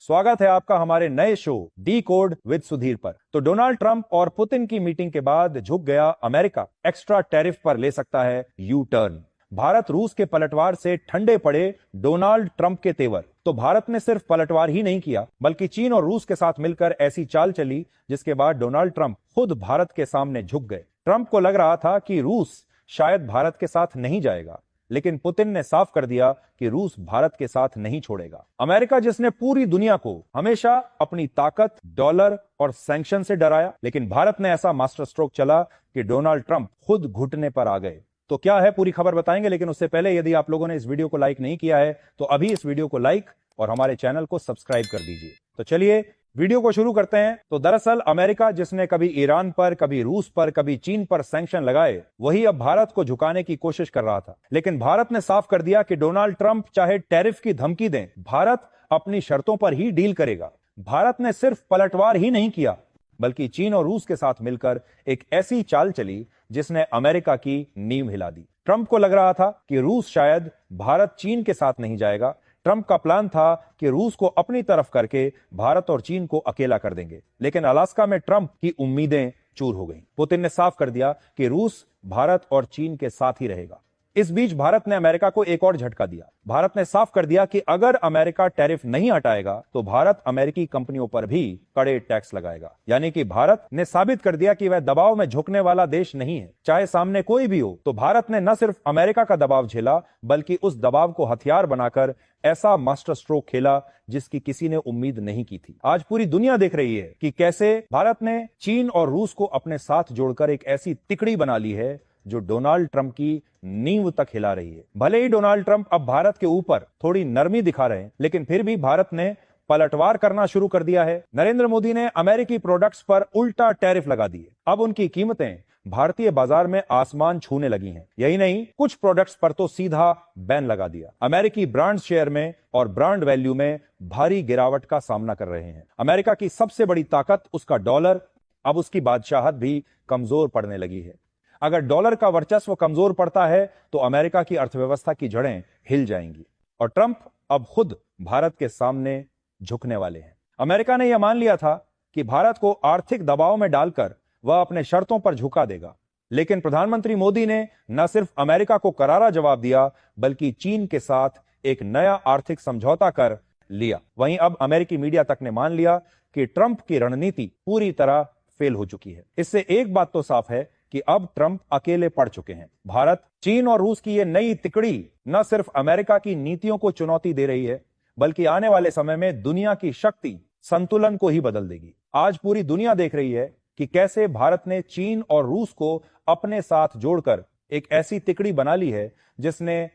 स्वागत है आपका हमारे नए show D code with Sudhir पर। तो डोनाल्ड ट्रंप और पुतिन की मीटिंग के बाद झुक गया अमेरिका, एक्स्ट्रा टैरिफ पर ले सकता है यू टर्न। भारत रूस के पलटवार से ठंडे पड़े डोनाल्ड ट्रंप के तेवर। तो भारत ने सिर्फ पलटवार ही नहीं किया, बल्कि चीन और रूस के साथ मिलकर ऐसी चाल चली जिसके बाद डोनाल्ड ट्रंप खुद भारत के सामने झुक गए। ट्रंप को लग रहा था कि रूस शायद भारत के साथ नहीं जाएगा, लेकिन पुतिन ने साफ कर दिया कि रूस भारत के साथ नहीं छोड़ेगा। अमेरिका, जिसने पूरी दुनिया को हमेशा अपनी ताकत, डॉलर और सैंक्शन से डराया, लेकिन भारत ने ऐसा मास्टर स्ट्रोक चला कि डोनाल्ड ट्रंप खुद घुटने पर आ गए। तो क्या है पूरी खबर बताएंगे, लेकिन उससे पहले यदि आप लोगों ने इस वीडियो को लाइक नहीं किया है तो अभी इस वीडियो को लाइक और हमारे चैनल को सब्सक्राइब कर दीजिए। तो चलिए वीडियो को शुरू करते हैं। तो दरअसल अमेरिका, जिसने कभी ईरान पर, कभी रूस पर, कभी चीन पर सैंक्शन लगाए, वही अब भारत को झुकाने की कोशिश कर रहा था। लेकिन भारत ने साफ कर दिया कि डोनाल्ड ट्रंप चाहे टैरिफ की धमकी दें, भारत अपनी शर्तों पर ही डील करेगा। भारत ने सिर्फ पलटवार ही नहीं किया, बल्कि चीन और रूस के साथ मिलकर एक ऐसी चाल चली जिसने अमेरिका की नींव हिला दी। ट्रंप को लग रहा था कि रूस शायद भारत चीन के साथ नहीं जाएगा। ट्रंप का प्लान था कि रूस को अपनी तरफ करके भारत और चीन को अकेला कर देंगे, लेकिन अलास्का में ट्रंप की उम्मीदें चूर हो गईं। पुतिन ने साफ कर दिया कि रूस भारत और चीन के साथ ही रहेगा। इस बीच भारत ने अमेरिका को एक और झटका दिया। भारत ने साफ कर दिया कि अगर अमेरिका टैरिफ नहीं हटाएगा तो भारत अमेरिकी कंपनियों पर भी कड़े टैक्स लगाएगा। यानी कि भारत ने साबित कर दिया कि वह दबाव में झुकने वाला देश नहीं है, चाहे सामने कोई भी हो। तो भारत ने न सिर्फ अमेरिका का दबाव झेला, बल्कि उस दबाव को हथियार बनाकर ऐसा मास्टर स्ट्रोक खेला जिसकी किसी ने उम्मीद नहीं की थी। आज पूरी दुनिया देख रही है कि कैसे भारत ने चीन और रूस को अपने साथ जोड़कर एक ऐसी तिकड़ी बना ली है जो डोनाल्ड ट्रंप की नींव तक हिला रही है। भले ही डोनाल्ड ट्रंप अब भारत के ऊपर थोड़ी नरमी दिखा रहे हैं, लेकिन फिर भी भारत ने पलटवार करना शुरू कर दिया है। नरेंद्र मोदी ने अमेरिकी प्रोडक्ट्स पर उल्टा टैरिफ लगा दिए। अब उनकी कीमतें भारतीय बाजार में आसमान छूने लगी हैं। यही नहीं, कुछ प्रोडक्ट्स पर तो सीधा बैन लगा दिया। अमेरिकी ब्रांड शेयर में और ब्रांड वैल्यू में भारी गिरावट का सामना कर रहे हैं। अमेरिका की सबसे बड़ी ताकत, उसका डॉलर, अब उसकी बादशाहत भी कमजोर पड़ने लगी है। अगर डॉलर का वर्चस्व कमजोर पड़ता है तो अमेरिका की अर्थव्यवस्था की जड़ें हिल जाएंगी और ट्रंप अब खुद भारत के सामने झुकने वाले हैं। अमेरिका ने यह मान लिया था कि भारत को आर्थिक दबाव में डालकर वह अपने शर्तों पर झुका देगा, लेकिन प्रधानमंत्री मोदी ने न सिर्फ अमेरिका को करारा जवाब दिया, बल्कि चीन के साथ एक नया आर्थिक समझौता कर लिया। वहीं अब अमेरिकी मीडिया तक ने मान लिया कि ट्रंप की रणनीति पूरी तरह फेल हो चुकी है। इससे एक बात तो साफ है कि अब ट्रंप अकेले पड़ चुके हैं। भारत, चीन और रूस की यह नई तिकड़ी न सिर्फ अमेरिका की नीतियों को चुनौती दे रही है, बल्कि आने वाले समय में दुनिया की शक्ति संतुलन को ही बदल देगी। आज पूरी दुनिया देख रही है कि कैसे भारत ने चीन और रूस को अपने साथ जोड़कर एक ऐसी तिकड़ी बना ली है जिसने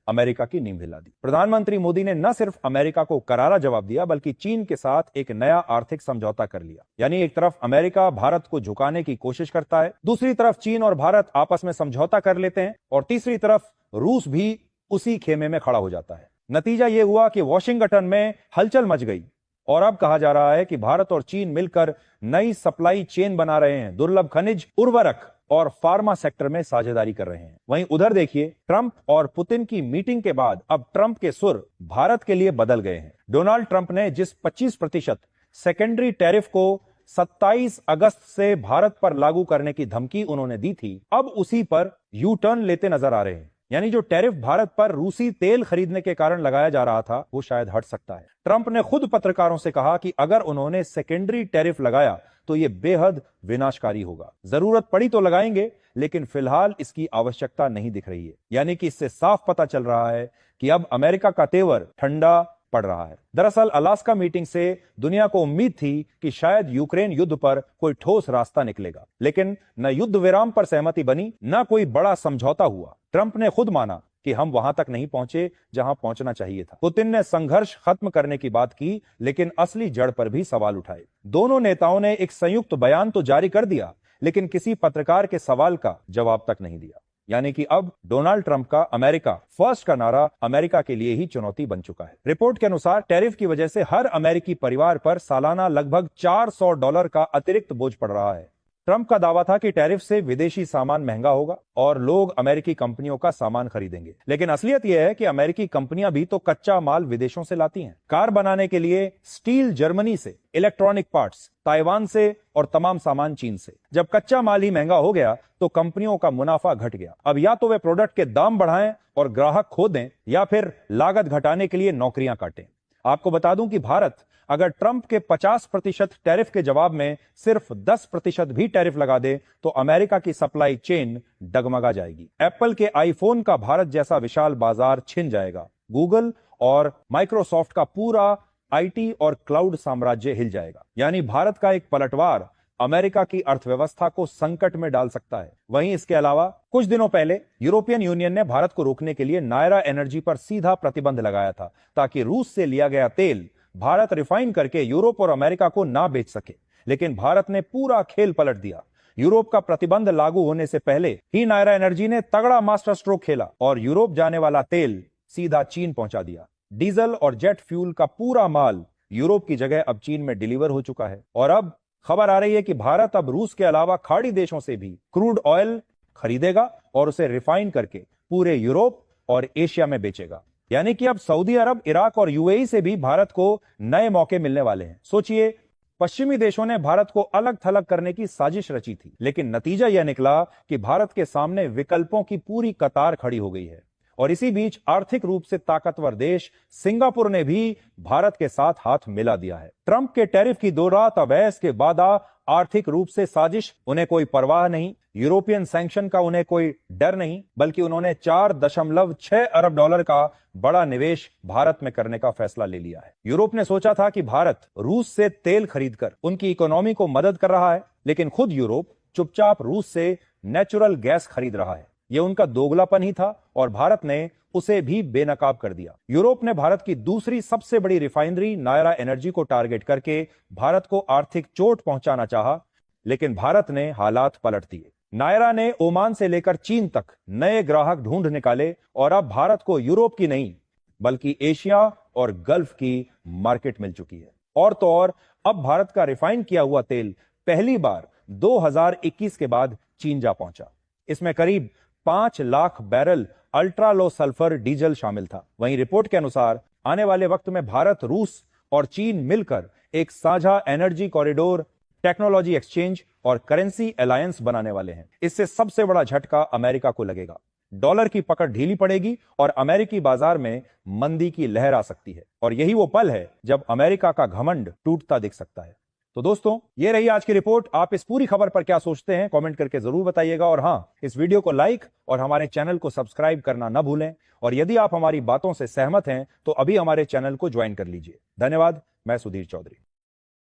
अमेरिका की नींव हिला दी। प्रधानमंत्री मोदी ने न सिर्फ अमेरिका को करारा जवाब दिया, बल्कि चीन के साथ एक नया आर्थिक समझौता कर लिया। यानी एक तरफ अमेरिका भारत को झुकाने की कोशिश करता है, दूसरी तरफ चीन और भारत आपस में समझौता कर लेते हैं, और तीसरी तरफ रूस भी उसी खेमे में खड़ा हो जाता है। नतीजा यह हुआ कि वॉशिंगटन में हलचल मच गई और अब कहा जा रहा है कि भारत और चीन मिलकर नई सप्लाई चेन बना रहे हैं, दुर्लभ खनिज, उर्वरक और फार्मा सेक्टर में साझेदारी कर रहे हैं। वहीं उधर देखिए, ट्रंप और पुतिन की मीटिंग के बाद अब ट्रंप के सुर भारत के लिए बदल गए हैं। डोनाल्ड ट्रंप ने जिस 25% सेकेंडरी टैरिफ को 27 अगस्त से भारत पर लागू करने की धमकी उन्होंने दी थी, अब उसी पर यू टर्न लेते नजर आ रहे हैं। यानी जो टैरिफ भारत पर रूसी तेल खरीदने के कारण लगाया जा रहा था, वो शायद हट सकता है। ट्रंप ने खुद पत्रकारों से कहा कि अगर उन्होंने सेकेंडरी टैरिफ लगाया तो यह बेहद विनाशकारी होगा। जरूरत पड़ी तो लगाएंगे, लेकिन फिलहाल इसकी आवश्यकता नहीं दिख रही है। यानी कि इससे साफ पता चल रहा है कि अब अमेरिका का तेवर ठंडा पड़ रहा है। दरअसल अलास्का मीटिंग से दुनिया को उम्मीद थी कि शायद यूक्रेन युद्ध पर कोई ठोस रास्ता निकलेगा, लेकिन न युद्ध विराम पर सहमति बनी, न कोई बड़ा समझौता हुआ। ट्रंप ने खुद माना कि हम वहां तक नहीं पहुंचे जहां पहुंचना चाहिए था। पुतिन ने संघर्ष खत्म करने की बात की, लेकिन असली जड़ पर भी सवाल उठाए। दोनों नेताओं ने एक संयुक्त बयान तो जारी कर दिया, लेकिन किसी पत्रकार के सवाल का जवाब तक नहीं दिया। यानी कि अब डोनाल्ड ट्रंप का अमेरिका फर्स्ट का नारा अमेरिका के लिए ही चुनौती बन चुका है। रिपोर्ट के अनुसार टैरिफ की वजह से हर अमेरिकी परिवार पर सालाना लगभग $400 का अतिरिक्त बोझ पड़ रहा है। ट्रंप का दावा था कि टैरिफ से विदेशी सामान महंगा होगा और लोग अमेरिकी कंपनियों का सामान खरीदेंगे, लेकिन असलियत यह है कि अमेरिकी कंपनियां भी तो कच्चा माल विदेशों से लाती हैं। कार बनाने के लिए स्टील जर्मनी से, इलेक्ट्रॉनिक पार्ट्स ताइवान से और तमाम सामान चीन से। जब कच्चा माल ही महंगा हो गया तो कंपनियों का मुनाफा घट गया। अब या तो वे प्रोडक्ट के दाम बढ़ाएं और ग्राहक खो दें, या फिर लागत घटाने के लिए नौकरियां काटें। आपको बता दूं कि भारत अगर ट्रंप के 50% टैरिफ के जवाब में सिर्फ 10% भी टैरिफ लगा दे तो अमेरिका की सप्लाई चेन डगमगा जाएगी। एप्पल के आईफोन का भारत जैसा विशाल बाजार छिन जाएगा। गूगल और माइक्रोसॉफ्ट का पूरा आईटी और क्लाउड साम्राज्य हिल जाएगा। यानी भारत का एक पलटवार अमेरिका की अर्थव्यवस्था को संकट में डाल सकता है। वहीं इसके अलावा कुछ दिनों पहले यूरोपियन यूनियन ने भारत को रोकने के लिए नायरा एनर्जी पर सीधा प्रतिबंध लगाया था, ताकि रूस से लिया गया तेल भारत रिफाइन करके यूरोप और अमेरिका को ना बेच सके। लेकिन भारत ने पूरा खेल पलट दिया। यूरोप का प्रतिबंध लागू होने से पहले ही नायरा एनर्जी ने तगड़ा मास्टर स्ट्रोक खेला और यूरोप जाने वाला तेल सीधा चीन पहुंचा दिया। डीजल और जेट फ्यूल का पूरा माल यूरोप की जगह अब चीन में डिलीवर हो चुका है। और अब खबर आ रही है कि भारत अब रूस के अलावा खाड़ी देशों से भी क्रूड ऑयल खरीदेगा और उसे रिफाइन करके पूरे यूरोप और एशिया में बेचेगा। यानी कि अब सऊदी अरब, इराक और यूएई से भी भारत को नए मौके मिलने वाले हैं। सोचिए, पश्चिमी देशों ने भारत को अलग थलग करने की साजिश रची थी, लेकिन नतीजा यह निकला कि भारत के सामने विकल्पों की पूरी कतार खड़ी हो गई है। और इसी बीच आर्थिक रूप से ताकतवर देश सिंगापुर ने भी भारत के साथ हाथ मिला दिया है। ट्रंप के टैरिफ की दो रात बहस के बाद आर्थिक रूप से साजिश, उन्हें कोई परवाह नहीं। यूरोपियन सैंक्शन का उन्हें कोई डर नहीं, बल्कि उन्होंने 4.6 अरब डॉलर का बड़ा निवेश भारत में करने का फैसला ले लिया है। यूरोप ने सोचा था कि भारत रूस से तेल खरीदकर उनकी इकोनॉमी को मदद कर रहा है, लेकिन खुद यूरोप चुपचाप रूस से नेचुरल गैस खरीद रहा है। यह उनका दोगलापन ही था और भारत ने उसे भी बेनकाब कर दिया। यूरोप ने भारत की दूसरी सबसे बड़ी रिफाइनरी नायरा एनर्जी को टारगेट करके भारत को आर्थिक चोट पहुंचाना चाहा, लेकिन भारत ने हालात पलट दिए। नायरा ने ओमान से लेकर चीन तक नए ग्राहक ढूंढ निकाले और अब भारत को यूरोप की नहीं बल्कि एशिया और गल्फ की मार्केट मिल चुकी है। और तो और अब भारत का रिफाइन किया हुआ तेल पहली बार 2021 के बाद चीन जा पहुंचा। इसमें करीब 5 lakh barrel ultra low sulphur diesel शामिल था। वहीं रिपोर्ट के अनुसार आने वाले वक्त में भारत, रूस और चीन मिलकर एक साझा एनर्जी कॉरिडोर, टेक्नोलॉजी एक्सचेंज और करेंसी अलायंस बनाने वाले हैं। इससे सबसे बड़ा झटका अमेरिका को लगेगा। डॉलर की पकड़ ढीली पड़ेगी और अमेरिकी बाजार में मंदी की लहर आ सकती है। और यही वो पल है जब अमेरिका का घमंड टूटता दिख सकता है। तो दोस्तों, ये रही आज की रिपोर्ट। आप इस पूरी खबर पर क्या सोचते हैं, कमेंट करके जरूर बताइएगा। और हां, इस वीडियो को लाइक और हमारे चैनल को सब्सक्राइब करना न भूलें। और यदि आप हमारी बातों से सहमत हैं तो अभी हमारे चैनल को ज्वाइन कर लीजिए। धन्यवाद। मैं सुधीर चौधरी।